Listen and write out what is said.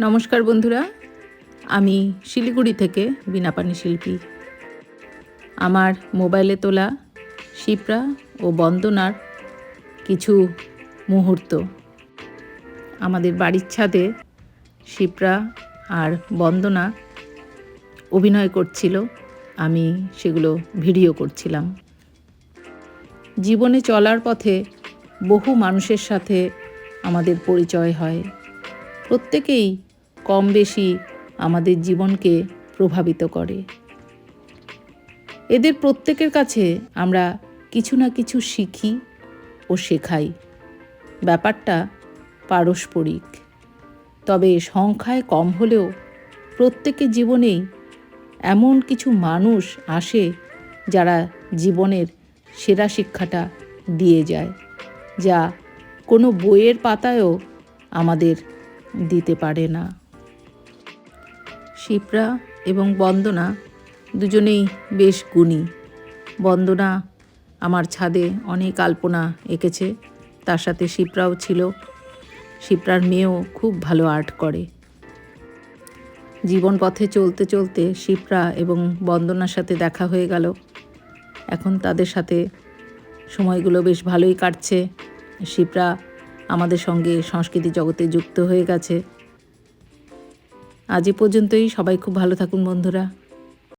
নমস্কার বন্ধুরা, আমি শিলিগুড়ি থেকে বীণাপাণি শিল্পী। আমার মোবাইলে তোলা শিপ্রা ও বন্দনার কিছু মুহূর্ত। আমাদের বাড়ির ছাদে শিপ্রা আর বন্দনা অভিনয় করছিল, আমি সেগুলো ভিডিও করছিলাম। জীবনে চলার পথে বহু মানুষের সাথে আমাদের পরিচয় হয়। প্রত্যেকেই কম বেশি আমাদের জীবনকে প্রভাবিত করে। এদের প্রত্যেকের কাছে আমরা কিছু না কিছু শিখি ও শেখাই। ব্যাপারটা পারস্পরিক, তবে সংখ্যায় কম হলেও প্রত্যেকের জীবনেই এমন কিছু মানুষ আসে যারা জীবনের সেরা শিক্ষাটা দিয়ে যায়, যা কোনো বইয়ের পাতায়ও আমাদের দিতে পারে না। শিপ্রা এবং বন্দনা দুজনেই বেশ গুণী। বন্দনা আমার ছাদে অনেক আলপনা এঁকেছে, তার সাথে শিপ্রাও ছিল। শিপ্রার মেয়েও খুব ভালো আর্ট করে। জীবন পথে চলতে চলতে শিপ্রা এবং বন্দনার সাথে দেখা হয়ে গেল। এখন তাদের সাথে সময়গুলো বেশ ভালোই কাটছে। শিপ্রা আমাদের সঙ্গে সংস্কৃতি জগতে যুক্ত হয়ে গেছে। আজ এ পর্যন্তই। সবাই খুব ভালো থাকুন বন্ধুরা।